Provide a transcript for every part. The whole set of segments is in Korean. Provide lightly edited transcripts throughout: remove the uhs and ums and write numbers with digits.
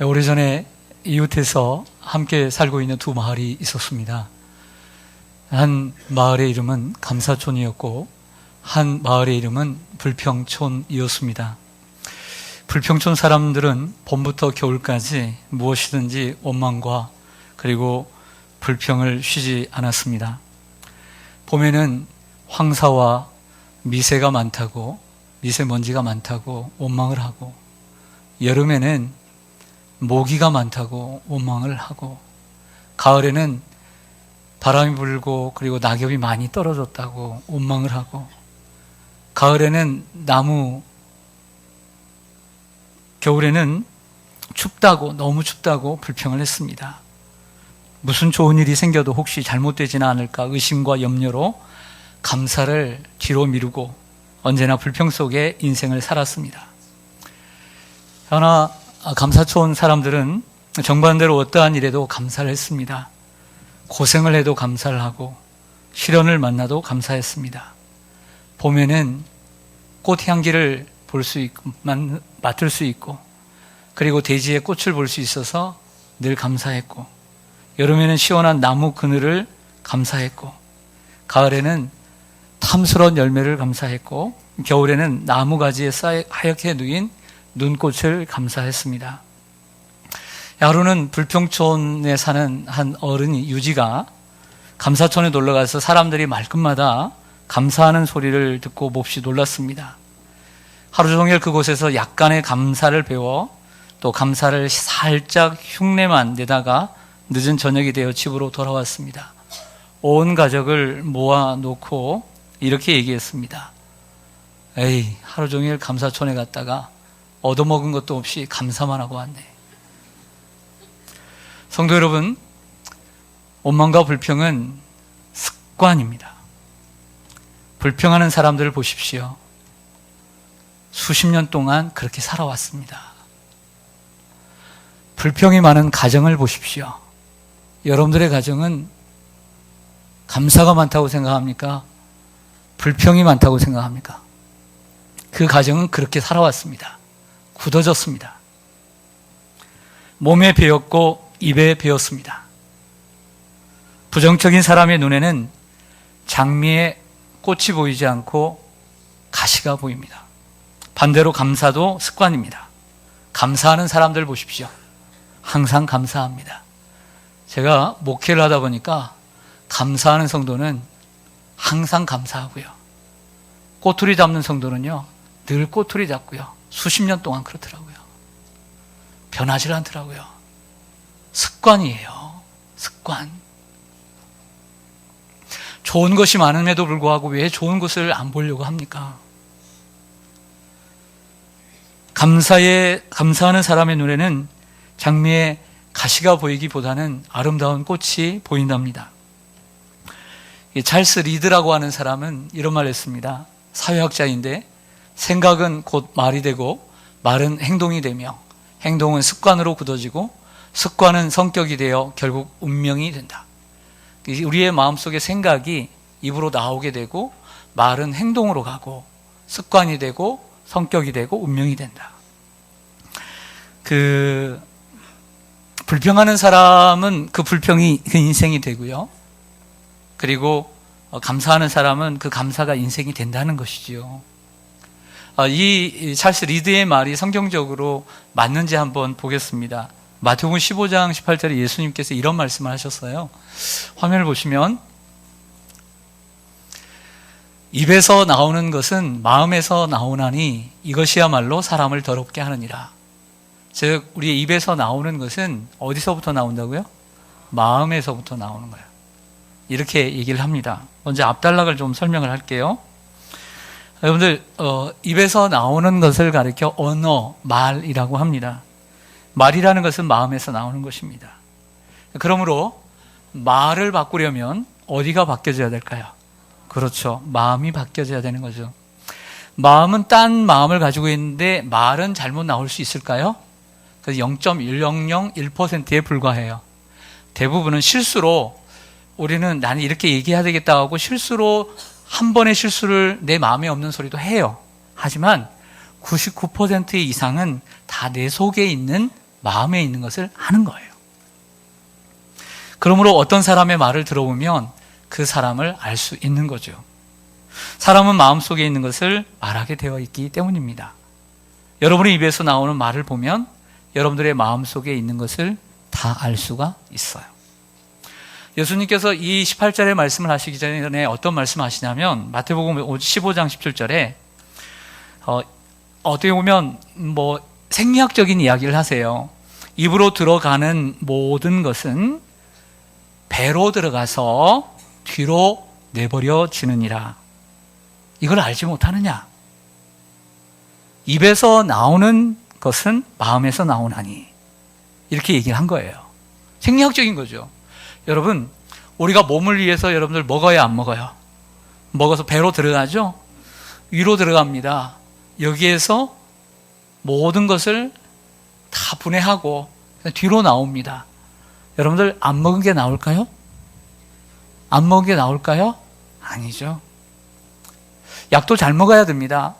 오래전에 이웃에서 함께 살고 있는 두 마을이 있었습니다. 한 마을의 이름은 감사촌이었고 한 마을의 이름은 불평촌이었습니다. 불평촌 사람들은 봄부터 겨울까지 무엇이든지 원망과 그리고 불평을 쉬지 않았습니다. 봄에는 황사와 미세가 많다고, 미세먼지가 많다고 원망을 하고, 여름에는 모기가 많다고 원망을 하고, 가을에는 바람이 불고 그리고 낙엽이 많이 떨어졌다고 원망을 하고, 가을에는 겨울에는 춥다고, 너무 춥다고 불평을 했습니다. 무슨 좋은 일이 생겨도 혹시 잘못되지는 않을까 의심과 염려로 감사를 뒤로 미루고 언제나 불평 속에 인생을 살았습니다. 그러나 감사촌 사람들은 정반대로 어떠한 일에도 감사를 했습니다. 고생을 해도 감사를 하고 시련을 만나도 감사했습니다. 봄에는 꽃향기를 볼 수 있고 맡을 수 있고, 그리고 대지의 꽃을 볼 수 있어서 늘 감사했고, 여름에는 시원한 나무 그늘을 감사했고, 가을에는 탐스러운 열매를 감사했고, 겨울에는 나무 가지에 하얗게 누인 눈꽃을 감사했습니다. 하루는 불평촌에 사는 한 어른이, 유지가 감사촌에 놀러가서 사람들이 말끝마다 감사하는 소리를 듣고 몹시 놀랐습니다. 하루 종일 그곳에서 약간의 감사를 배워 또 감사를 살짝 흉내만 내다가 늦은 저녁이 되어 집으로 돌아왔습니다. 온 가족을 모아놓고 이렇게 얘기했습니다. 에이, 하루 종일 감사촌에 갔다가 얻어먹은 것도 없이 감사만 하고 왔네. 성도 여러분, 원망과 불평은 습관입니다. 불평하는 사람들을 보십시오. 수십 년 동안 그렇게 살아왔습니다. 불평이 많은 가정을 보십시오. 여러분들의 가정은 감사가 많다고 생각합니까? 불평이 많다고 생각합니까? 그 가정은 그렇게 살아왔습니다. 굳어졌습니다. 몸에 배었고 입에 배었습니다. 부정적인 사람의 눈에는 장미의 꽃이 보이지 않고 가시가 보입니다. 반대로 감사도 습관입니다. 감사하는 사람들 보십시오. 항상 감사합니다. 제가 목회를 하다 보니까 감사하는 성도는 항상 감사하고요. 꼬투리 잡는 성도는요, 늘 꼬투리 잡고요. 수십 년 동안 그렇더라고요. 변하지 않더라고요. 습관이에요. 습관. 좋은 것이 많음에도 불구하고 왜 좋은 것을 안 보려고 합니까? 감사하는 사람의 눈에는 장미의 가시가 보이기보다는 아름다운 꽃이 보인답니다. 찰스 리드라고 하는 사람은 이런 말을 했습니다. 사회학자인데, 생각은 곧 말이 되고 말은 행동이 되며 행동은 습관으로 굳어지고 습관은 성격이 되어 결국 운명이 된다. 우리의 마음속에 생각이 입으로 나오게 되고 말은 행동으로 가고 습관이 되고 성격이 되고 운명이 된다. 불평하는 사람은 그 불평이 그 인생이 되고요. 그리고 감사하는 사람은 그 감사가 인생이 된다는 것이지요. 이 찰스 리드의 말이 성경적으로 맞는지 한번 보겠습니다. 마태복음 15장 18절에 예수님께서 이런 말씀을 하셨어요. 화면을 보시면, 입에서 나오는 것은 마음에서 나오나니 이것이야말로 사람을 더럽게 하느니라. 즉, 우리의 입에서 나오는 것은 어디서부터 나온다고요? 마음에서부터 나오는 거예요. 이렇게 얘기를 합니다. 먼저 앞단락을 좀 설명을 할게요. 여러분들, 입에서 나오는 것을 가리켜 언어, 말이라고 합니다. 말이라는 것은 마음에서 나오는 것입니다. 그러므로 말을 바꾸려면 어디가 바뀌어져야 될까요? 그렇죠. 마음이 바뀌어져야 되는 거죠. 마음은 딴 마음을 가지고 있는데 말은 잘못 나올 수 있을까요? 그래서 0.1001%에 불과해요. 대부분은 실수로, 우리는 나는 이렇게 얘기해야 되겠다 하고 실수로 한 번의 실수를 내 마음에 없는 소리도 해요. 하지만 99% 이상은 다 내 속에 있는 마음에 있는 것을 하는 거예요. 그러므로 어떤 사람의 말을 들어보면 그 사람을 알 수 있는 거죠. 사람은 마음속에 있는 것을 말하게 되어 있기 때문입니다. 여러분의 입에서 나오는 말을 보면 여러분들의 마음속에 있는 것을 다 알 수가 있어요. 예수님께서 이 18절의 말씀을 하시기 전에 어떤 말씀 하시냐면 마태복음 15장 17절에 어떻게 보면 생리학적인 이야기를 하세요. 입으로 들어가는 모든 것은 배로 들어가서 뒤로 내버려지느니라. 이걸 알지 못하느냐? 입에서 나오는 것은 마음에서 나오나니. 이렇게 얘기를 한 거예요. 생리학적인 거죠. 여러분, 우리가 몸을 위해서 여러분들 먹어야 안 먹어요? 먹어서 배로 들어가죠? 위로 들어갑니다. 여기에서 모든 것을 다 분해하고 뒤로 나옵니다. 여러분들 안 먹은 게 나올까요? 안 먹은 게 나올까요? 아니죠. 약도 잘 먹어야 됩니다.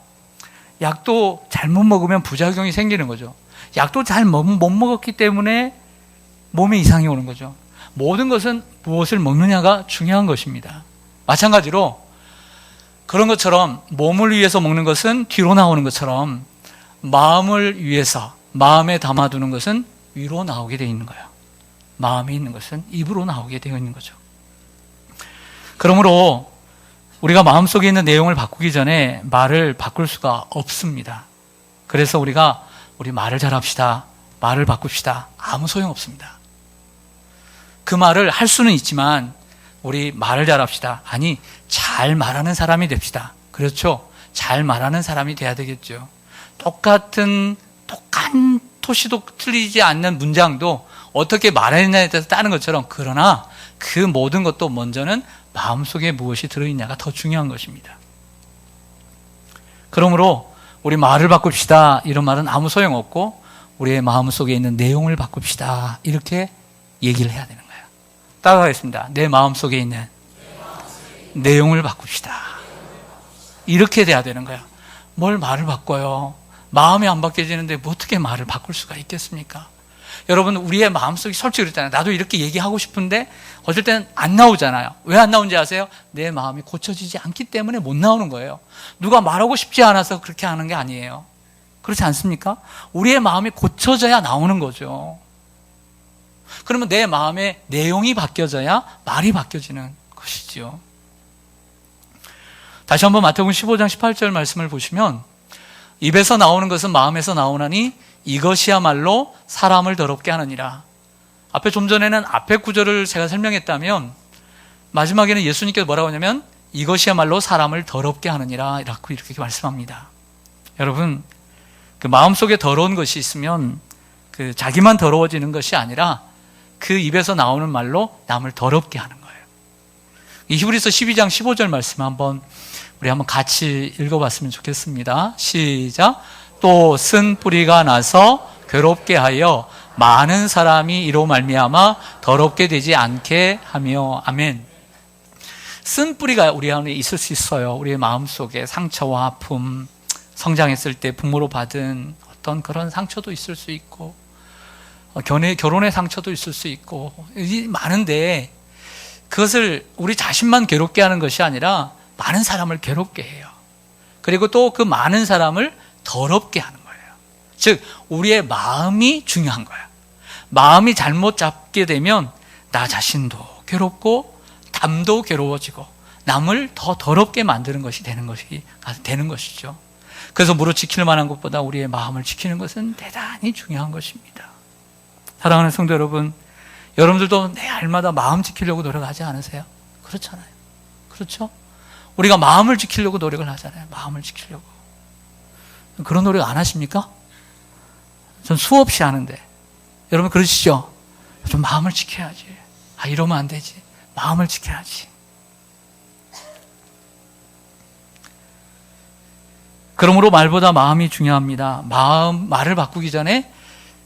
약도 잘못 먹으면 부작용이 생기는 거죠. 약도 잘 못 먹었기 때문에 몸에 이상이 오는 거죠. 모든 것은 무엇을 먹느냐가 중요한 것입니다. 마찬가지로 그런 것처럼 몸을 위해서 먹는 것은 뒤로 나오는 것처럼 마음을 위해서 마음에 담아두는 것은 위로 나오게 되어 있는 거예요. 마음에 있는 것은 입으로 나오게 되어 있는 거죠. 그러므로 우리가 마음속에 있는 내용을 바꾸기 전에 말을 바꿀 수가 없습니다. 그래서 우리 말을 잘합시다. 말을 바꿉시다. 아무 소용없습니다. 그 말을 할 수는 있지만 우리 말을 잘합시다. 아니, 잘 말하는 사람이 됩시다. 그렇죠? 잘 말하는 사람이 돼야 되겠죠. 똑같은 토시도 틀리지 않는 문장도 어떻게 말하느냐에 따라서 따는 것처럼, 그러나 그 모든 것도 먼저는 마음속에 무엇이 들어있냐가 더 중요한 것입니다. 그러므로 우리 말을 바꿉시다. 이런 말은 아무 소용없고 우리의 마음속에 있는 내용을 바꿉시다. 이렇게 얘기를 해야 되는 거예요. 따라가겠습니다. 내 마음속에 있는 내용을 바꿉시다. 이렇게 돼야 되는 거예요. 뭘 말을 바꿔요? 마음이 안 바뀌어지는데 어떻게 말을 바꿀 수가 있겠습니까? 여러분, 우리의 마음속이 솔직히 그렇잖아요. 나도 이렇게 얘기하고 싶은데 어쩔 때는 안 나오잖아요. 왜 안 나오는지 아세요? 내 마음이 고쳐지지 않기 때문에 못 나오는 거예요. 누가 말하고 싶지 않아서 그렇게 하는 게 아니에요. 그렇지 않습니까? 우리의 마음이 고쳐져야 나오는 거죠. 그러면 내 마음의 내용이 바뀌어져야 말이 바뀌어지는 것이죠. 다시 한번 마태복음 15장 18절 말씀을 보시면, 입에서 나오는 것은 마음에서 나오나니 이것이야말로 사람을 더럽게 하느니라. 앞에 좀 전에는 앞에 구절을 제가 설명했다면 마지막에는 예수님께서 뭐라고 하냐면 이것이야말로 사람을 더럽게 하느니라 이렇게 말씀합니다. 여러분, 그 마음속에 더러운 것이 있으면 그 자기만 더러워지는 것이 아니라 그 입에서 나오는 말로 남을 더럽게 하는 거예요. 이 히브리서 12장 15절 말씀 우리 한번 같이 읽어봤으면 좋겠습니다. 시작. 또 쓴 뿌리가 나서 괴롭게 하여 많은 사람이 이로 말미암아 더럽게 되지 않게 하며. 아멘. 쓴 뿌리가 우리 안에 있을 수 있어요. 우리의 마음속에 상처와 아픔, 성장했을 때 부모로 받은 어떤 그런 상처도 있을 수 있고, 결혼의 상처도 있을 수 있고, 많은데 그것을 우리 자신만 괴롭게 하는 것이 아니라 많은 사람을 괴롭게 해요. 그리고 또 그 많은 사람을 더럽게 하는 거예요. 즉, 우리의 마음이 중요한 거예요. 마음이 잘못 잡게 되면 나 자신도 괴롭고 담도 괴로워지고 남을 더 더럽게 만드는 것이 되는 것이죠. 그래서 무릇 지킬 만한 것보다 우리의 마음을 지키는 것은 대단히 중요한 것입니다. 사랑하는 성도 여러분, 여러분들도 내 알마다 마음 지키려고 노력하지 않으세요? 그렇잖아요. 그렇죠? 우리가 마음을 지키려고 노력을 하잖아요. 마음을 지키려고. 그런 노력 안 하십니까? 전 수없이 하는데. 여러분 그러시죠? 좀 마음을 지켜야지. 이러면 안 되지. 마음을 지켜야지. 그러므로 말보다 마음이 중요합니다. 말을 바꾸기 전에,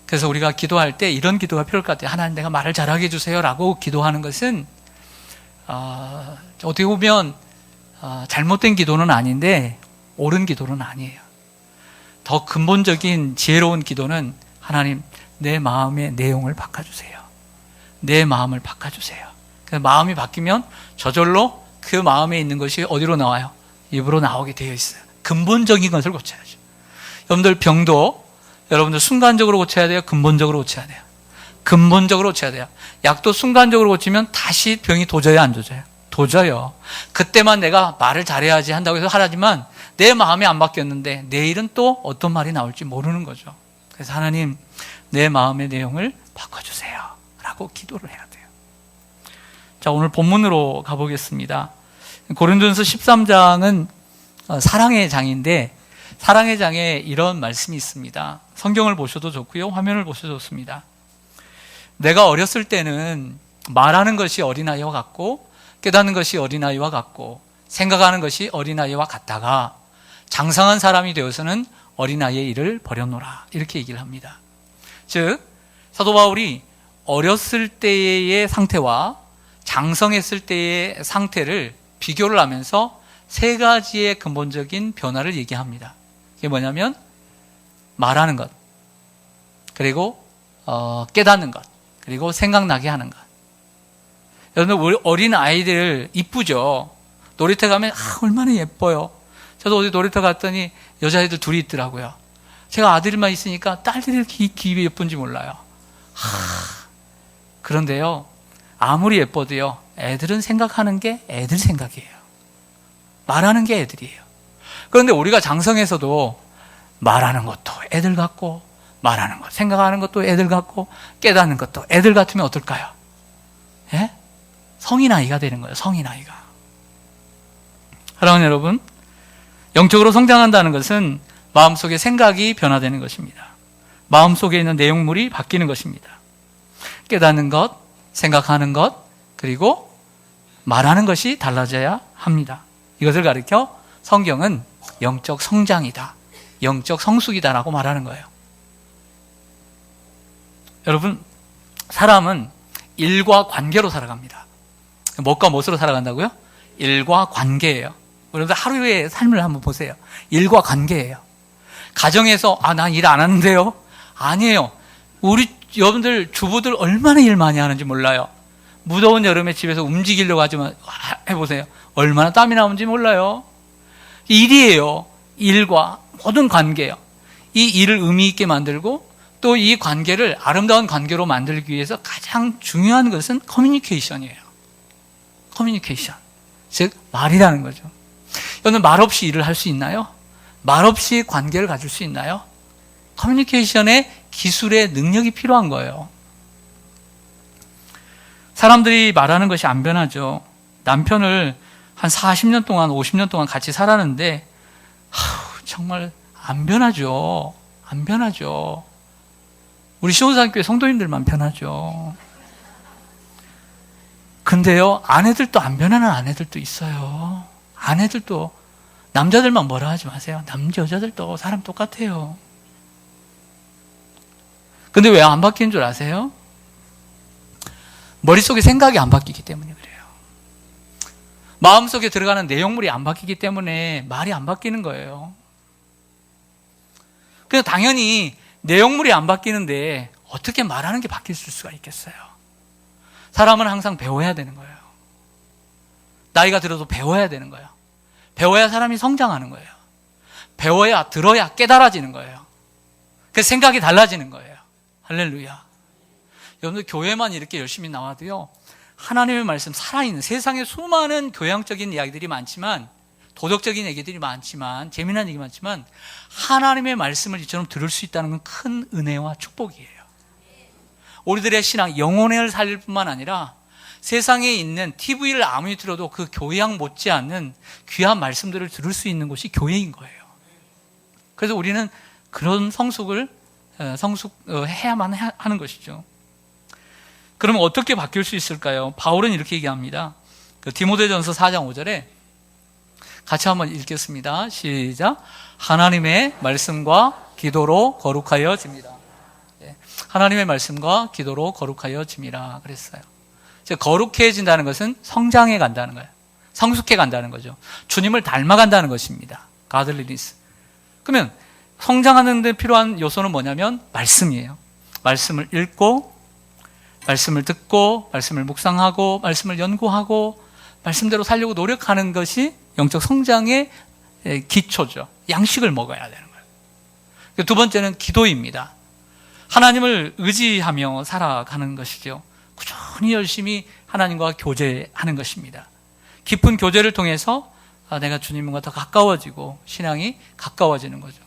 그래서 우리가 기도할 때 이런 기도가 필요할 것 같아요. 하나님, 내가 말을 잘하게 해주세요 라고 기도하는 것은 어떻게 보면 잘못된 기도는 아닌데 옳은 기도는 아니에요. 더 근본적인 지혜로운 기도는 하나님, 내 마음의 내용을 바꿔주세요. 내 마음을 바꿔주세요. 그 마음이 바뀌면 저절로 그 마음에 있는 것이 어디로 나와요? 입으로 나오게 되어 있어요. 근본적인 것을 고쳐야죠. 여러분들 병도 여러분들 순간적으로 고쳐야 돼요? 근본적으로 고쳐야 돼요? 근본적으로 고쳐야 돼요. 약도 순간적으로 고치면 다시 병이 도져요, 안 도져요? 도져요. 그때만 내가 말을 잘해야지 한다고 해서 하라지만 내 마음이 안 바뀌었는데 내일은 또 어떤 말이 나올지 모르는 거죠. 그래서 하나님, 내 마음의 내용을 바꿔주세요 라고 기도를 해야 돼요. 자, 오늘 본문으로 가보겠습니다. 고린도전서 13장은 사랑의 장인데 사랑의 장에 이런 말씀이 있습니다. 성경을 보셔도 좋고요, 화면을 보셔도 좋습니다. 내가 어렸을 때는 말하는 것이 어린아이와 같고 깨닫는 것이 어린아이와 같고 생각하는 것이 어린아이와 같다가 장성한 사람이 되어서는 어린아이의 일을 버렸노라, 이렇게 얘기를 합니다. 즉 사도 바울이 어렸을 때의 상태와 장성했을 때의 상태를 비교를 하면서 세 가지의 근본적인 변화를 얘기합니다. 그게 뭐냐면 말하는 것, 그리고 깨닫는 것, 그리고 생각나게 하는 것. 여러분, 우리 어린 아이들 이쁘죠? 놀이터 가면 얼마나 예뻐요. 저도 어디 놀이터 갔더니 여자애들 둘이 있더라고요. 제가 아들만 있으니까 딸들이 이렇게 예쁜지 몰라요. 그런데요, 아무리 예뻐도요, 애들은 생각하는 게 애들 생각이에요. 말하는 게 애들이에요. 그런데 우리가 장성에서도 말하는 것도 애들 같고, 말하는 것, 생각하는 것도 애들 같고, 깨닫는 것도 애들 같으면 어떨까요? 예? 성인아이가 되는 거예요, 성인아이가. 사랑하는 여러분, 영적으로 성장한다는 것은 마음속의 생각이 변화되는 것입니다. 마음속에 있는 내용물이 바뀌는 것입니다. 깨닫는 것, 생각하는 것, 그리고 말하는 것이 달라져야 합니다. 이것을 가리켜 성경은 영적 성장이다, 영적 성숙이다라고 말하는 거예요. 여러분, 사람은 일과 관계로 살아갑니다. 뭐가 무엇으로 살아간다고요? 일과 관계예요. 여러분들 하루의 삶을 한번 보세요. 일과 관계예요. 가정에서 난 일 안 하는데요? 아니에요. 우리 여러분들 주부들 얼마나 일 많이 하는지 몰라요. 무더운 여름에 집에서 움직이려고 하지만 해보세요. 얼마나 땀이 나오는지 몰라요. 일이에요. 일과 모든 관계예요. 이 일을 의미 있게 만들고 또 이 관계를 아름다운 관계로 만들기 위해서 가장 중요한 것은 커뮤니케이션이에요. 커뮤니케이션, 즉 말이라는 거죠. 여러분, 말 없이 일을 할 수 있나요? 말 없이 관계를 가질 수 있나요? 커뮤니케이션의 기술의 능력이 필요한 거예요. 사람들이 말하는 것이 안 변하죠. 남편을 한 40년 동안 50년 동안 같이 살았는데 정말 안 변하죠. 안 변하죠. 우리 시온산교회 성도님들만 변하죠. 근데요, 아내들도 안 변하는 아내들도 있어요. 아내들도, 남자들만 뭐라 하지 마세요. 여자들도 사람 똑같아요. 근데 왜 안 바뀌는 줄 아세요? 머릿속에 생각이 안 바뀌기 때문에 그래요. 마음속에 들어가는 내용물이 안 바뀌기 때문에 말이 안 바뀌는 거예요. 그냥 당연히 내용물이 안 바뀌는데 어떻게 말하는 게 바뀔 수가 있겠어요? 사람은 항상 배워야 되는 거예요. 나이가 들어도 배워야 되는 거예요. 배워야 사람이 성장하는 거예요. 배워야, 들어야 깨달아지는 거예요. 그 생각이 달라지는 거예요. 할렐루야. 여러분들 교회만 이렇게 열심히 나와도요, 하나님의 말씀 살아있는, 세상에 수많은 교양적인 이야기들이 많지만, 도덕적인 얘기들이 많지만, 재미난 얘기 많지만, 하나님의 말씀을 이처럼 들을 수 있다는 건 큰 은혜와 축복이에요. 우리들의 신앙, 영혼을 살릴 뿐만 아니라 세상에 있는 TV를 아무리 들어도 그 교양 못지않는 귀한 말씀들을 들을 수 있는 곳이 교회인 거예요. 그래서 우리는 그런 성숙해야만 하는 것이죠. 그러면 어떻게 바뀔 수 있을까요? 바울은 이렇게 얘기합니다. 디모데전서 4장 5절에 같이 한번 읽겠습니다. 시작. 하나님의 말씀과 기도로 거룩하여집니다. 하나님의 말씀과 기도로 거룩하여짐이라 그랬어요. 즉, 거룩해진다는 것은 성장해 간다는 거예요. 성숙해 간다는 거죠. 주님을 닮아간다는 것입니다. 가들리니스. 그러면 성장하는 데 필요한 요소는 뭐냐면 말씀이에요. 말씀을 읽고, 말씀을 듣고, 말씀을 묵상하고, 말씀을 연구하고, 말씀대로 살려고 노력하는 것이 영적 성장의 기초죠. 양식을 먹어야 되는 거예요. 두 번째는 기도입니다. 하나님을 의지하며 살아가는 것이죠. 꾸준히 열심히 하나님과 교제하는 것입니다. 깊은 교제를 통해서 내가 주님과 더 가까워지고 신앙이 가까워지는 거죠.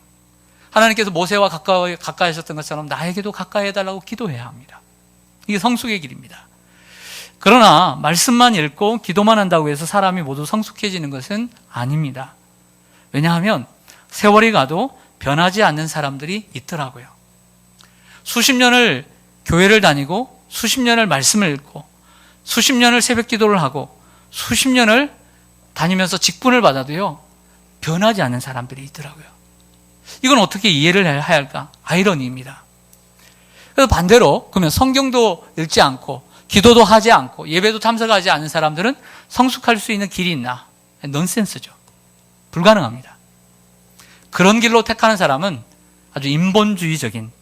하나님께서 모세와 가까이 하셨던 것처럼 나에게도 가까이 해달라고 기도해야 합니다. 이게 성숙의 길입니다. 그러나 말씀만 읽고 기도만 한다고 해서 사람이 모두 성숙해지는 것은 아닙니다. 왜냐하면 세월이 가도 변하지 않는 사람들이 있더라고요. 수십 년을 교회를 다니고 수십 년을 말씀을 읽고 수십 년을 새벽 기도를 하고 수십 년을 다니면서 직분을 받아도요, 변하지 않는 사람들이 있더라고요. 이건 어떻게 이해를 해야 할까? 아이러니입니다. 그래서 반대로 그러면 성경도 읽지 않고 기도도 하지 않고 예배도 참석하지 않는 사람들은 성숙할 수 있는 길이 있나? 넌센스죠. 불가능합니다. 그런 길로 택하는 사람은 아주 인본주의적인,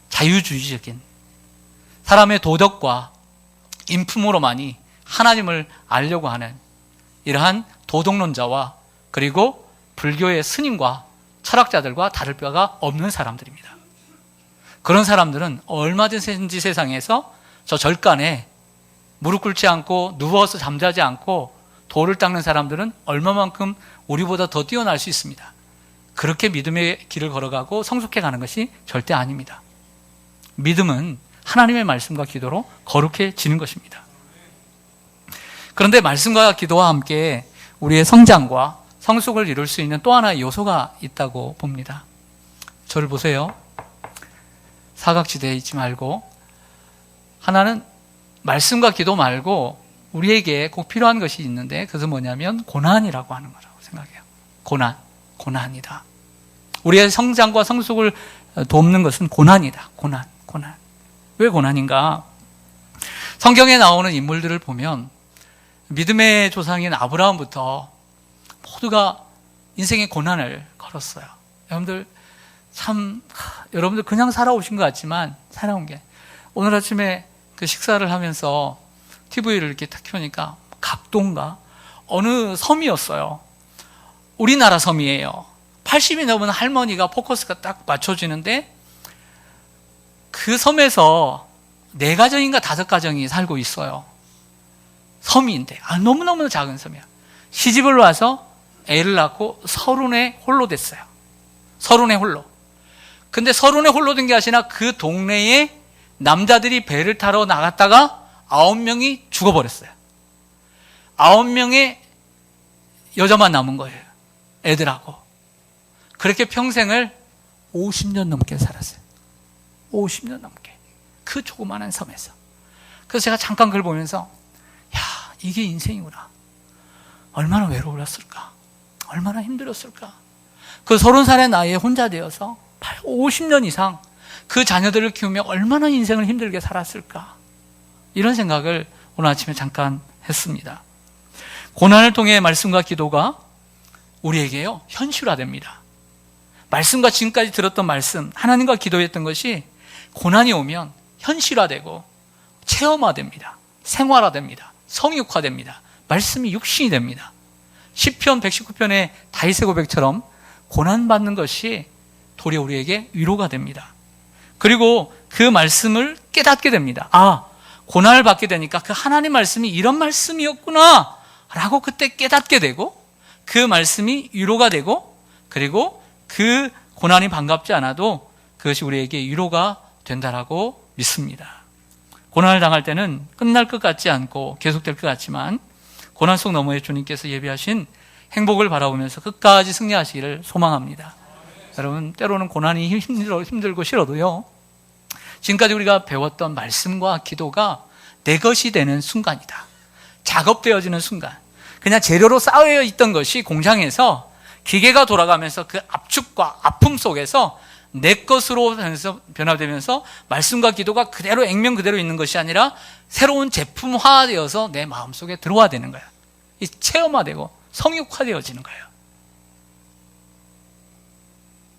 자유주의적인 사람의 도덕과 인품으로만이 하나님을 알려고 하는 이러한 도덕론자와 그리고 불교의 스님과 철학자들과 다를 바가 없는 사람들입니다. 그런 사람들은 얼마든지 세상에서 저 절간에 무릎 꿇지 않고 누워서 잠자지 않고 돌을 닦는 사람들은 얼마만큼 우리보다 더 뛰어날 수 있습니다. 그렇게 믿음의 길을 걸어가고 성숙해 가는 것이 절대 아닙니다. 믿음은 하나님의 말씀과 기도로 거룩해지는 것입니다. 그런데 말씀과 기도와 함께 우리의 성장과 성숙을 이룰 수 있는 또 하나의 요소가 있다고 봅니다. 저를 보세요. 사각지대에 있지 말고 하나는 말씀과 기도 말고 우리에게 꼭 필요한 것이 있는데 그것은 뭐냐면 고난이라고 하는 거라고 생각해요. 고난이다. 우리의 성장과 성숙을 돕는 것은 고난이다. 고난. 왜 고난인가? 성경에 나오는 인물들을 보면 믿음의 조상인 아브라함부터 모두가 인생의 고난을 걸었어요. 여러분들 그냥 살아오신 것 같지만 살아온 게 오늘 아침에 그 식사를 하면서 TV를 이렇게 딱 켜니까 각도인가 어느 섬이었어요. 우리나라 섬이에요. 80이 넘은 할머니가 포커스가 딱 맞춰지는데 그 섬에서 4가정인가 5가정이 살고 있어요. 섬인데 너무너무 작은 섬이야. 시집을 와서 애를 낳고 서른에 홀로 됐어요. 서른에 홀로. 근데 서른에 홀로 된 게 아니라 그 동네에 남자들이 배를 타러 나갔다가 9명이 죽어버렸어요. 9명의 여자만 남은 거예요. 애들하고. 그렇게 평생을 50년 넘게 살았어요. 50년 넘게. 그 조그마한 섬에서. 그래서 제가 잠깐 그걸 보면서 이게 인생이구나. 얼마나 외로웠을까? 얼마나 힘들었을까? 그 30살의 나이에 혼자 되어서 50년 이상 그 자녀들을 키우며 얼마나 인생을 힘들게 살았을까? 이런 생각을 오늘 아침에 잠깐 했습니다. 고난을 통해 말씀과 기도가 우리에게요, 현실화됩니다. 말씀과 지금까지 들었던 말씀, 하나님과 기도했던 것이 고난이 오면 현실화되고 체험화됩니다. 생활화됩니다. 성육화됩니다. 말씀이 육신이 됩니다. 시편 119편의 다윗의 고백처럼 고난받는 것이 도리어 우리에게 위로가 됩니다. 그리고 그 말씀을 깨닫게 됩니다. 고난을 받게 되니까 그 하나님 말씀이 이런 말씀이었구나 라고 그때 깨닫게 되고 그 말씀이 위로가 되고 그리고 그 고난이 반갑지 않아도 그것이 우리에게 위로가 된다라고 믿습니다. 고난을 당할 때는 끝날 것 같지 않고 계속될 것 같지만 고난 속 너머에 주님께서 예비하신 행복을 바라보면서 끝까지 승리하시기를 소망합니다. 여러분, 때로는 고난이 힘들고 싫어도요, 지금까지 우리가 배웠던 말씀과 기도가 내 것이 되는 순간이다. 작업되어지는 순간. 그냥 재료로 쌓여 있던 것이 공장에서 기계가 돌아가면서 그 압축과 아픔 속에서 내 것으로 변화되면서 말씀과 기도가 그대로 액면 그대로 있는 것이 아니라 새로운 제품화되어서 내 마음속에 들어와야 되는 거야. 이 체험화되고 성육화되어지는 거예요.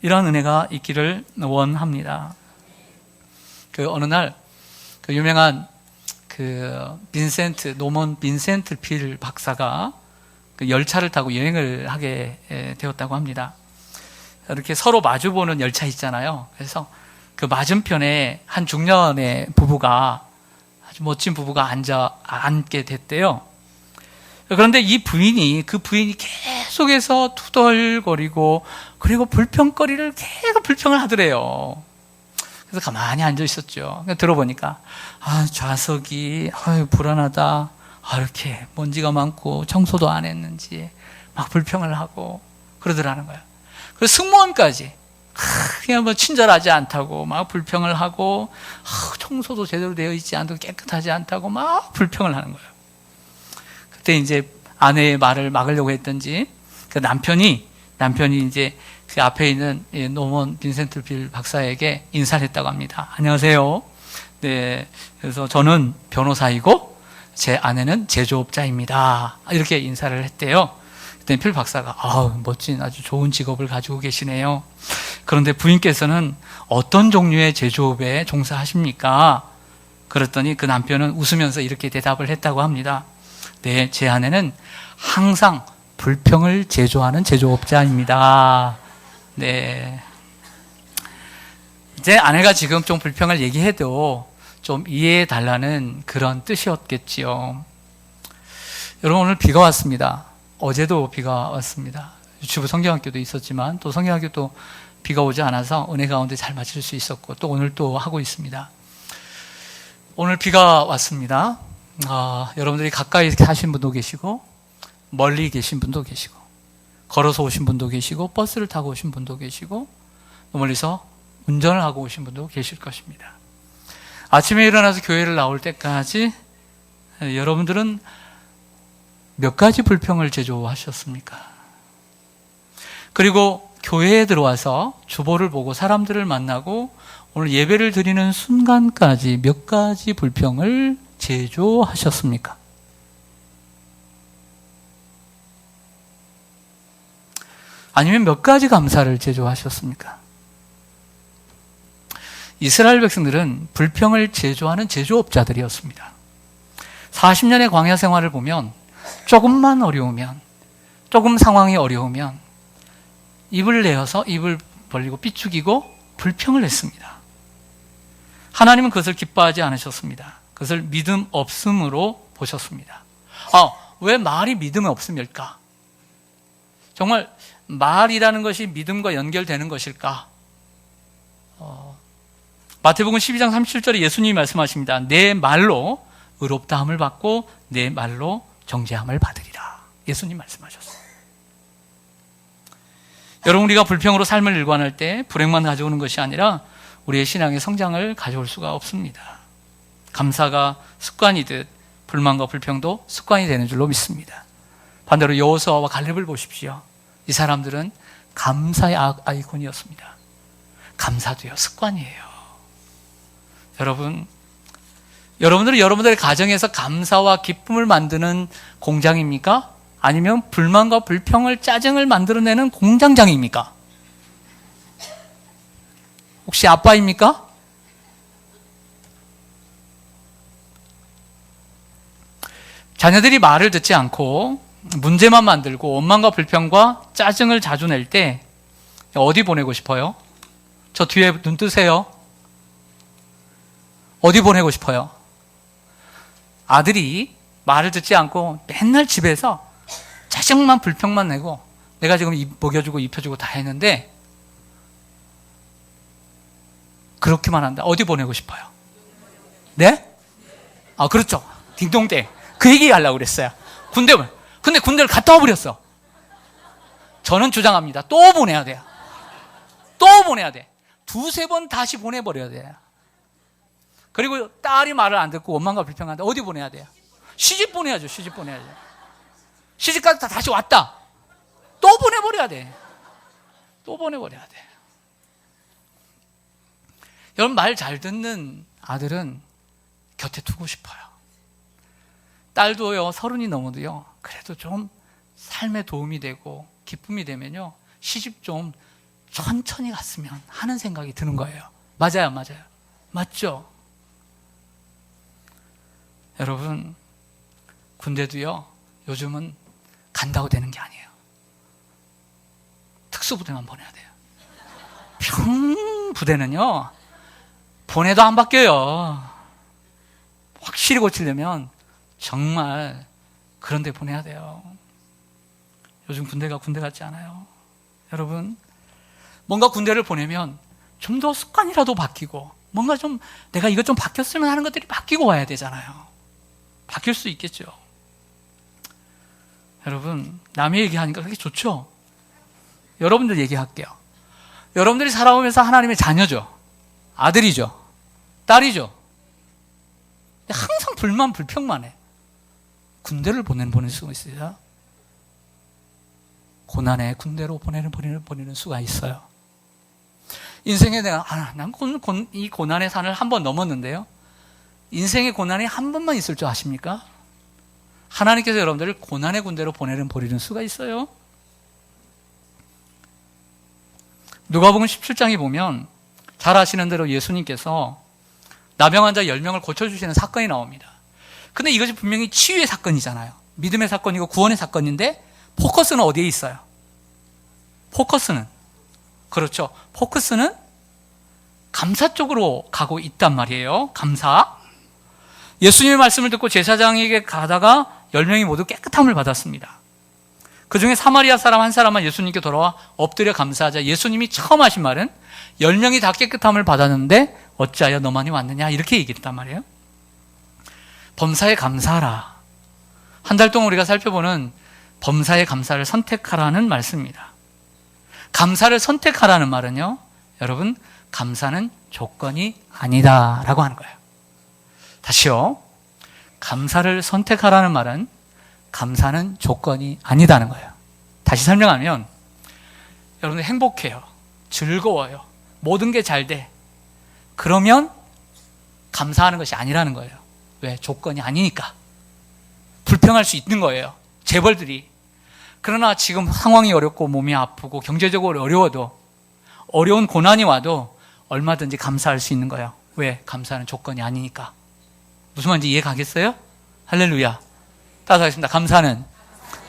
이런 은혜가 있기를 원합니다. 어느 날 유명한 노먼 빈센트 필 박사가 열차를 타고 여행을 하게 되었다고 합니다. 이렇게 서로 마주보는 열차 있잖아요. 그래서 그 맞은편에 한 중년의 부부가, 아주 멋진 부부가 앉게 됐대요. 그런데 그 부인이 계속해서 투덜거리고, 그리고 불평거리를 계속 불평을 하더래요. 그래서 가만히 앉아 있었죠. 들어보니까, 좌석이, 불안하다. 이렇게 먼지가 많고, 청소도 안 했는지, 막 불평을 하고, 그러더라는 거예요. 그래서 승무원까지, 그냥 친절하지 않다고, 막 불평을 하고, 청소도 제대로 되어 있지 않고, 깨끗하지 않다고, 막 불평을 하는 거예요. 그때 이제 아내의 말을 막으려고 했던지, 남편이 이제 그 앞에 있는 노먼 빈센트 필 박사에게 인사를 했다고 합니다. 안녕하세요. 네. 그래서 저는 변호사이고, 제 아내는 제조업자입니다. 이렇게 인사를 했대요. 그때 필 박사가, 멋진 아주 좋은 직업을 가지고 계시네요. 그런데 부인께서는 어떤 종류의 제조업에 종사하십니까? 그랬더니 그 남편은 웃으면서 이렇게 대답을 했다고 합니다. 네, 제 아내는 항상 불평을 제조하는 제조업자입니다. 네. 이제 아내가 지금 좀 불평을 얘기해도 좀 이해해 달라는 그런 뜻이었겠지요. 여러분, 오늘 비가 왔습니다. 어제도 비가 왔습니다. 유치부 성경학교도 있었지만 또 성경학교도 비가 오지 않아서 은혜 가운데 잘 마칠 수 있었고, 또 오늘 또 하고 있습니다. 오늘 비가 왔습니다. 여러분들이 가까이 사신 분도 계시고, 멀리 계신 분도 계시고, 걸어서 오신 분도 계시고, 버스를 타고 오신 분도 계시고, 또 멀리서 운전을 하고 오신 분도 계실 것입니다. 아침에 일어나서 교회를 나올 때까지 여러분들은 몇 가지 불평을 제조하셨습니까? 그리고 교회에 들어와서 주보를 보고 사람들을 만나고 오늘 예배를 드리는 순간까지 몇 가지 불평을 제조하셨습니까? 아니면 몇 가지 감사를 제조하셨습니까? 이스라엘 백성들은 불평을 제조하는 제조업자들이었습니다. 40년의 광야 생활을 보면 조금만 어려우면, 조금 상황이 어려우면 입을 내어서 입을 벌리고 삐죽이고 불평을 했습니다. 하나님은 그것을 기뻐하지 않으셨습니다. 그것을 믿음 없음으로 보셨습니다. 왜 말이 믿음이 없음일까? 정말 말이라는 것이 믿음과 연결되는 것일까? 마태복음 12장 37절에 예수님이 말씀하십니다. 내 말로 의롭다함을 받고 내 말로 정죄함을 받으리라. 예수님 말씀하셨어요. 여러분, 우리가 불평으로 삶을 일관할 때 불행만 가져오는 것이 아니라 우리의 신앙의 성장을 가져올 수가 없습니다. 감사가 습관이듯 불만과 불평도 습관이 되는 줄로 믿습니다. 반대로 여호수아와 갈렙을 보십시오. 이 사람들은 감사의 아이콘이었습니다. 감사도요, 습관이에요. 여러분들은 여러분들의 가정에서 감사와 기쁨을 만드는 공장입니까? 아니면 불만과 불평을, 짜증을 만들어내는 공장장입니까? 혹시 아빠입니까? 자녀들이 말을 듣지 않고 문제만 만들고 원망과 불평과 짜증을 자주 낼 때 어디 보내고 싶어요? 저 뒤에 눈 뜨세요. 어디 보내고 싶어요? 아들이 말을 듣지 않고 맨날 집에서 짜증만 불평만 내고 내가 지금 먹여주고 입혀주고 다 했는데 그렇게만 한다. 어디 보내고 싶어요? 네? 그렇죠. 딩동댕. 그 얘기 하려고 그랬어요. 근데 군대를 갔다 와버렸어. 저는 주장합니다. 또 보내야 돼요. 또 보내야 돼. 두세 번 다시 보내버려야 돼요. 그리고 딸이 말을 안 듣고 원망과 불평한다. 어디 보내야 돼요? 시집 보내야죠. 시집 보내야죠. 시집까지 다시 왔다. 또 보내버려야 돼. 또 보내버려야 돼. 여러분, 말 잘 듣는 아들은 곁에 두고 싶어요. 딸도요, 30이 넘어도요, 그래도 좀 삶에 도움이 되고 기쁨이 되면요, 시집 좀 천천히 갔으면 하는 생각이 드는 거예요. 맞아요, 안 맞아요? 맞죠? 여러분, 군대도요, 요즘은 간다고 되는 게 아니에요. 특수부대만 보내야 돼요. 평부대는요, 보내도 안 바뀌어요. 확실히 고치려면 정말 그런 데 보내야 돼요. 요즘 군대가 군대 같지 않아요. 여러분, 뭔가 군대를 보내면 좀 더 습관이라도 바뀌고, 뭔가 좀 내가 이것 좀 바뀌었으면 하는 것들이 바뀌고 와야 되잖아요. 바뀔 수 있겠죠. 여러분, 남의 얘기하니까 그게 좋죠? 여러분들 얘기할게요. 여러분들이 살아오면서 하나님의 자녀죠. 아들이죠. 딸이죠. 항상 불만, 불평만 해. 군대를 보낼 수가 있어요. 고난의 군대로 보내는 수가 있어요. 인생에 내가, 난 이 고난의 산을 한 번 넘었는데요. 인생의 고난이 한 번만 있을 줄 아십니까? 하나님께서 여러분들을 고난의 군대로 보내는 수가 있어요. 누가복음 17장에 보면 잘 아시는 대로 예수님께서 나병 환자 10명을 고쳐주시는 사건이 나옵니다. 근데 이것이 분명히 치유의 사건이잖아요. 믿음의 사건이고 구원의 사건인데 포커스는 어디에 있어요? 포커스는 감사 쪽으로 가고 있단 말이에요. 감사. 예수님의 말씀을 듣고 제사장에게 가다가 10명이 모두 깨끗함을 받았습니다. 그 중에 사마리아 사람 한 사람만 예수님께 돌아와 엎드려 감사하자 예수님이 처음 하신 말은 10명이 다 깨끗함을 받았는데 어찌하여 너만이 왔느냐 이렇게 얘기했단 말이에요. 범사에 감사하라. 한 달 동안 우리가 살펴보는 범사에 감사를 선택하라는 말씀입니다. 감사를 선택하라는 말은요, 여러분, 감사는 조건이 아니다 라고 하는 거예요. 다시요. 감사를 선택하라는 말은 감사는 조건이 아니다는 거예요. 다시 설명하면 여러분들 행복해요. 즐거워요. 모든 게 잘 돼. 그러면 감사하는 것이 아니라는 거예요. 왜? 조건이 아니니까. 불평할 수 있는 거예요. 재벌들이. 그러나 지금 상황이 어렵고 몸이 아프고 경제적으로 어려워도, 어려운 고난이 와도 얼마든지 감사할 수 있는 거예요. 왜? 감사하는 조건이 아니니까. 무슨 말인지 이해 가겠어요? 할렐루야. 따라서 하겠습니다. 감사는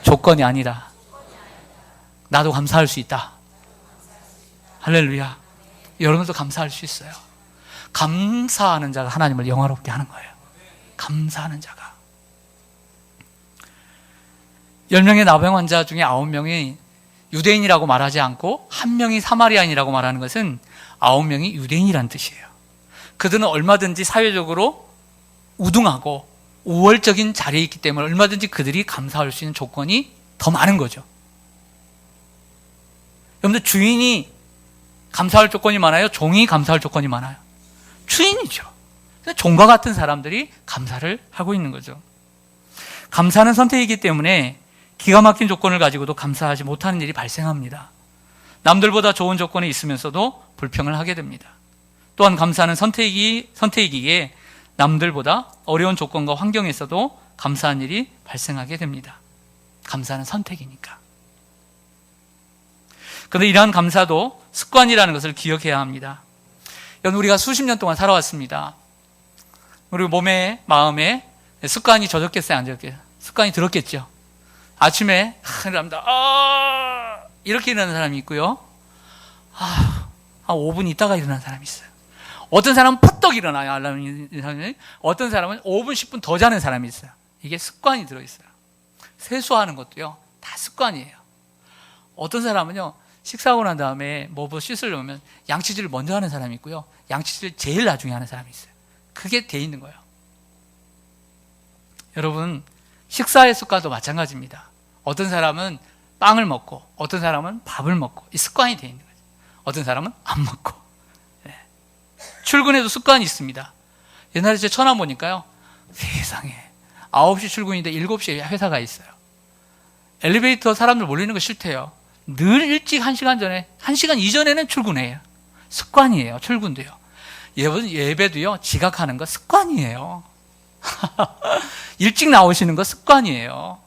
조건이 아니다. 나도 감사할 수 있다. 할렐루야. 여러분도 감사할 수 있어요. 감사하는 자가 하나님을 영화롭게 하는 거예요. 감사하는 자가. 10명의 나병 환자 중에 9명이 유대인이라고 말하지 않고 1명이 사마리아인이라고 말하는 것은 9명이 유대인이라는 뜻이에요. 그들은 얼마든지 사회적으로 우등하고 우월적인 자리에 있기 때문에 얼마든지 그들이 감사할 수 있는 조건이 더 많은 거죠. 여러분들, 주인이 감사할 조건이 많아요? 종이 감사할 조건이 많아요? 주인이죠. 종과 같은 사람들이 감사를 하고 있는 거죠. 감사는 선택이기 때문에 기가 막힌 조건을 가지고도 감사하지 못하는 일이 발생합니다. 남들보다 좋은 조건이 있으면서도 불평을 하게 됩니다. 또한 감사는 선택이기에 남들보다 어려운 조건과 환경에서도 감사한 일이 발생하게 됩니다. 감사는 선택이니까. 그런데 이러한 감사도 습관이라는 것을 기억해야 합니다. 우리가 수십 년 동안 살아왔습니다. 우리 몸에, 마음에 습관이 젖었겠어요? 안 젖었겠어요? 습관이 들었겠죠. 아침에 일어납니다. 이렇게 일어나는 사람이 있고요. 한 5분 있다가 일어나는 사람이 있어요. 어떤 사람은 퍼떡 일어나요. 알람이. 어떤 사람은 5분, 10분 더 자는 사람이 있어요. 이게 습관이 들어있어요. 세수하는 것도요, 다 습관이에요. 어떤 사람은요, 식사하고 난 다음에 뭐 씻으려면 양치질을 먼저 하는 사람이 있고요, 양치질을 제일 나중에 하는 사람이 있어요. 그게 돼 있는 거예요. 여러분, 식사의 습관도 마찬가지입니다. 어떤 사람은 빵을 먹고 어떤 사람은 밥을 먹고, 이 습관이 돼 있는 거죠. 어떤 사람은 안 먹고. 네. 출근에도 습관이 있습니다. 옛날에 제 천안 보니까요, 세상에 9시 출근인데 7시에 회사가 있어요. 엘리베이터 사람들 몰리는 거 싫대요. 늘 일찍 1시간 전에, 1시간 이전에는 출근해요. 습관이에요. 출근도요. 예배도요, 지각하는 거 습관이에요. 일찍 나오시는 거 습관이에요.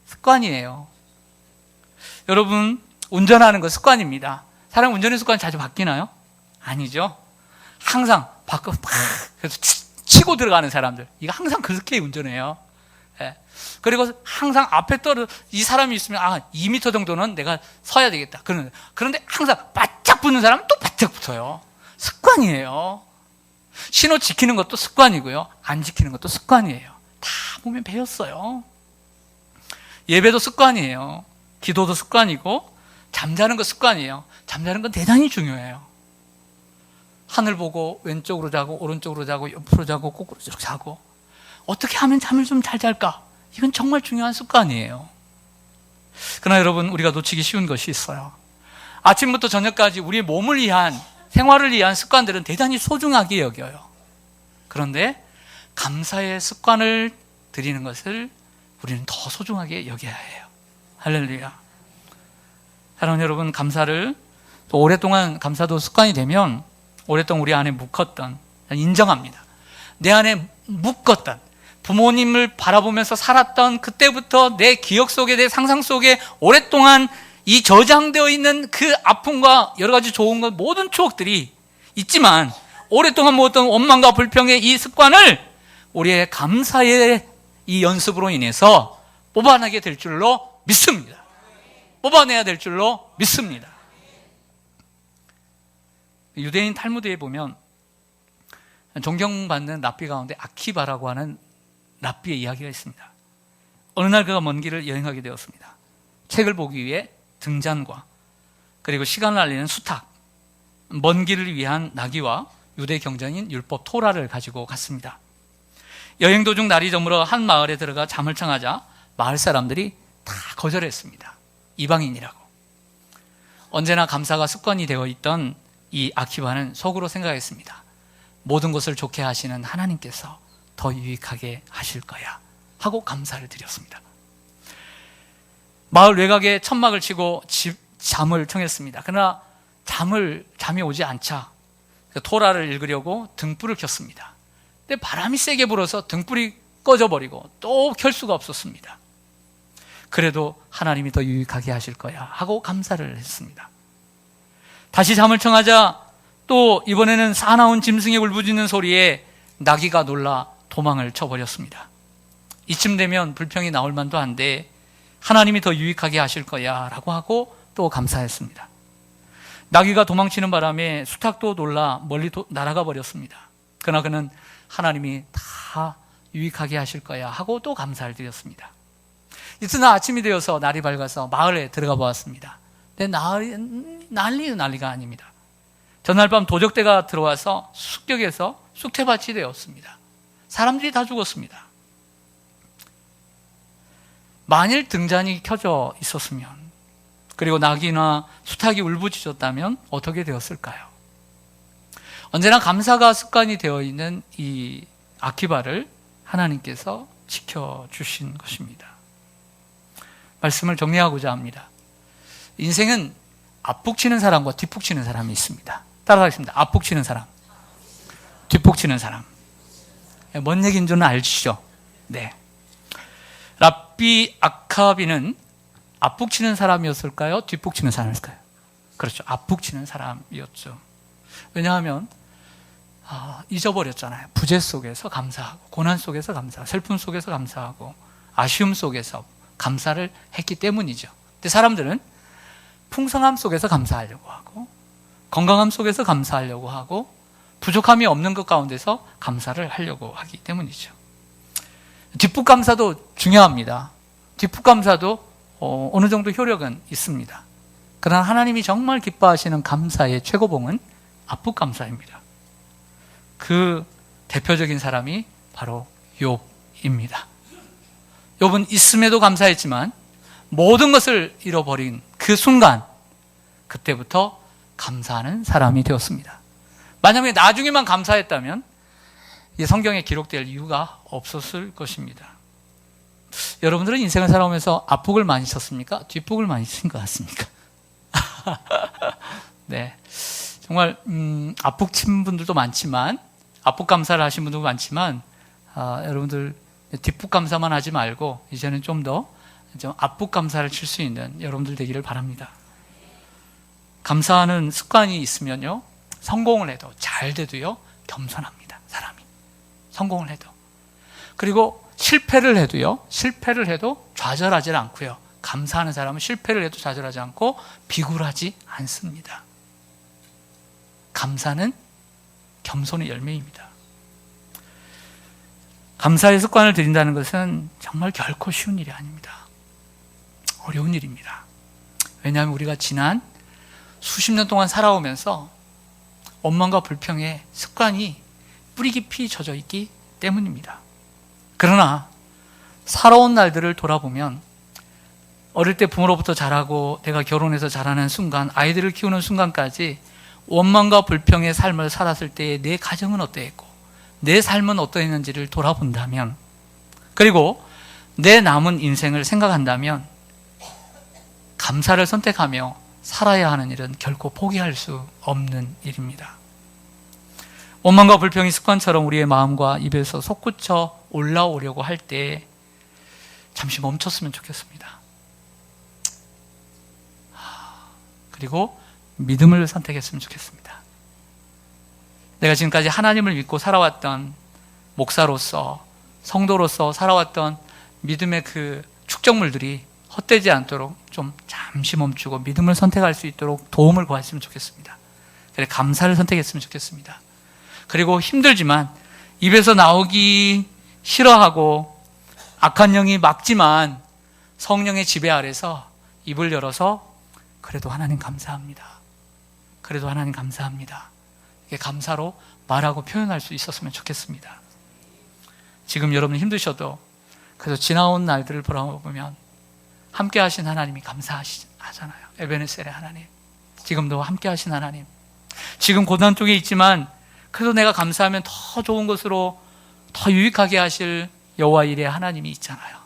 습관이에요. 여러분, 운전하는 거 습관입니다. 사람 운전의 습관이 자주 바뀌나요? 아니죠. 항상 바꿔 그래서 치고 들어가는 사람들, 이거 항상 그렇게 운전해요. 예. 그리고 항상 앞에 이 사람이 있으면 2m 정도는 내가 서야 되겠다. 그런데 항상 바짝 붙는 사람은 또 바짝 붙어요. 습관이에요. 신호 지키는 것도 습관이고요, 안 지키는 것도 습관이에요. 다 보면 배웠어요. 예배도 습관이에요. 기도도 습관이고, 잠자는 거 습관이에요. 잠자는 건 대단히 중요해요. 하늘 보고 왼쪽으로 자고 오른쪽으로 자고 옆으로 자고 거꾸로 자고, 어떻게 하면 잠을 좀 잘 잘까? 이건 정말 중요한 습관이에요. 그러나 여러분, 우리가 놓치기 쉬운 것이 있어요. 아침부터 저녁까지 우리의 몸을 위한, 생활을 위한 습관들은 대단히 소중하게 여겨요. 그런데 감사의 습관을 들이는 것을 우리는 더 소중하게 여겨야 해요. 할렐루야. 사랑하는 여러분, 감사를 또 오랫동안, 감사도 습관이 되면 오랫동안 우리 안에 묵었던, 인정합니다, 내 안에 묵었던, 부모님을 바라보면서 살았던 그때부터 내 기억 속에, 내 상상 속에 오랫동안 이 저장되어 있는 그 아픔과 여러 가지 좋은 것, 모든 추억들이 있지만, 오랫동안 모았던 원망과 불평의 이 습관을 우리의 감사의 이 연습으로 인해서 뽑아내게 될 줄로 믿습니다. 뽑아내야 될 줄로 믿습니다. 유대인 탈무드에 보면 존경받는 랍비 가운데 아키바라고 하는 랍비의 이야기가 있습니다. 어느 날 그가 먼 길을 여행하게 되었습니다. 책을 보기 위해 등잔과 그리고 시간을 알리는 수탉, 먼 길을 위한 나귀와 유대 경전인 율법 토라를 가지고 갔습니다. 여행 도중 날이 저물어 한 마을에 들어가 잠을 청하자 마을 사람들이 다 거절했습니다. 이방인이라고. 언제나 감사가 습관이 되어 있던 이 아키바는 속으로 생각했습니다. 모든 것을 좋게 하시는 하나님께서 더 유익하게 하실 거야 하고 감사를 드렸습니다. 마을 외곽에 천막을 치고 잠을 청했습니다. 그러나 잠이 오지 않자 토라를 읽으려고 등불을 켰습니다. 근데 바람이 세게 불어서 등불이 꺼져버리고 또 켤 수가 없었습니다. 그래도 하나님이 더 유익하게 하실 거야 하고 감사를 했습니다. 다시 잠을 청하자 또 이번에는 사나운 짐승의 울부짖는 소리에 나귀가 놀라 도망을 쳐버렸습니다. 이쯤 되면 불평이 나올 만도 한데 하나님이 더 유익하게 하실 거야 라고 하고 또 감사했습니다. 나귀가 도망치는 바람에 수탉도 놀라 멀리 날아가 버렸습니다. 그러나 그는 하나님이 다 유익하게 하실 거야 하고 또 감사를 드렸습니다. 이튿날 아침이 되어서 날이 밝아서 마을에 들어가 보았습니다. 근데 난리가 아닙니다. 전날 밤 도적대가 들어와서 숲격에서 쑥태밭이 되었습니다. 사람들이 다 죽었습니다. 만일 등잔이 켜져 있었으면, 그리고 나귀나 수탉이 울부짖었다면 어떻게 되었을까요? 언제나 감사가 습관이 되어 있는 이 아키바를 하나님께서 지켜주신 것입니다. 말씀을 정리하고자 합니다. 인생은 앞북 치는 사람과 뒷북 치는 사람이 있습니다. 따라가겠습니다. 앞북 치는 사람, 뒷북 치는 사람. 뭔 얘기인 줄은 알시죠? 네. 랍비 아카비는 앞북 치는 사람이었을까요? 뒷북 치는 사람이었을까요? 그렇죠. 앞북 치는 사람이었죠. 왜냐하면 잊어버렸잖아요. 부재 속에서 감사하고, 고난 속에서 감사하고, 슬픔 속에서 감사하고, 아쉬움 속에서 감사를 했기 때문이죠. 근데 사람들은 풍성함 속에서 감사하려고 하고, 건강함 속에서 감사하려고 하고, 부족함이 없는 것 가운데서 감사를 하려고 하기 때문이죠. 뒷북 감사도 중요합니다. 뒷북 감사도 어느 정도 효력은 있습니다. 그러나 하나님이 정말 기뻐하시는 감사의 최고봉은 앞북 감사입니다. 그 대표적인 사람이 바로 욥입니다. 욥은 있음에도 감사했지만 모든 것을 잃어버린 그 순간, 그때부터 감사하는 사람이 되었습니다. 만약에 나중에만 감사했다면 이 성경에 기록될 이유가 없었을 것입니다. 여러분들은 인생을 살아오면서 앞북을 많이 쳤습니까? 뒷북을 많이 친 것 같습니까? 네, 정말 앞북 친 분들도 많지만, 앞북 감사를 하신 분들도 많지만, 여러분들 뒷북 감사만 하지 말고 이제는 좀 더 앞북 감사를 칠 수 있는 여러분들 되기를 바랍니다. 감사하는 습관이 있으면요, 성공을 해도, 잘 돼도요, 겸손합니다. 사람이. 성공을 해도. 그리고 실패를 해도 좌절하지 않고요. 감사하는 사람은 실패를 해도 좌절하지 않고 비굴하지 않습니다. 감사는 겸손의 열매입니다. 감사의 습관을 들인다는 것은 정말 결코 쉬운 일이 아닙니다. 어려운 일입니다. 왜냐하면 우리가 지난 수십 년 동안 살아오면서 원망과 불평의 습관이 뿌리 깊이 젖어 있기 때문입니다. 그러나 살아온 날들을 돌아보면 어릴 때 부모로부터 자라고 내가 결혼해서 자라는 순간, 아이들을 키우는 순간까지 원망과 불평의 삶을 살았을 때의 내 가정은 어떠했고 내 삶은 어떠했는지를 돌아본다면, 그리고 내 남은 인생을 생각한다면 감사를 선택하며 살아야 하는 일은 결코 포기할 수 없는 일입니다. 원망과 불평이 습관처럼 우리의 마음과 입에서 솟구쳐 올라오려고 할 때 잠시 멈췄으면 좋겠습니다. 그리고 믿음을 선택했으면 좋겠습니다. 내가 지금까지 하나님을 믿고 살아왔던 목사로서, 성도로서 살아왔던 믿음의 그 축적물들이 헛되지 않도록 좀 잠시 멈추고 믿음을 선택할 수 있도록 도움을 구했으면 좋겠습니다. 그래, 감사를 선택했으면 좋겠습니다. 그리고 힘들지만, 입에서 나오기 싫어하고 악한 영이 막지만 성령의 지배 아래서 입을 열어서 그래도 하나님 감사합니다. 그래도 하나님 감사합니다. 이게 감사로 말하고 표현할 수 있었으면 좋겠습니다. 지금 여러분 힘드셔도 그래서 지나온 날들을 돌아보면 함께 하신 하나님이 감사하잖아요. 에베네셀의 하나님, 지금도 함께 하신 하나님, 지금 고난 쪽에 있지만 그래도 내가 감사하면 더 좋은 것으로 더 유익하게 하실 여호와 일의 하나님이 있잖아요.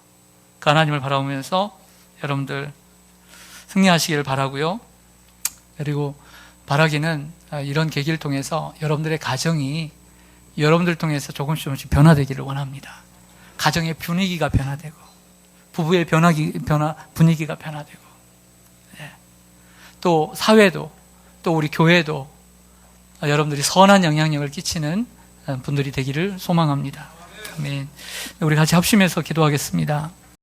그 하나님을 바라보면서 여러분들 승리하시기를 바라고요. 그리고 바라기는 이런 계기를 통해서 여러분들의 가정이 여러분들 통해서 조금씩 변화되기를 원합니다. 가정의 분위기가 변화되고, 부부의 분위기가 변화되고, 또 사회도, 또 우리 교회도 여러분들이 선한 영향력을 끼치는 분들이 되기를 소망합니다. 아멘. 우리 같이 합심해서 기도하겠습니다.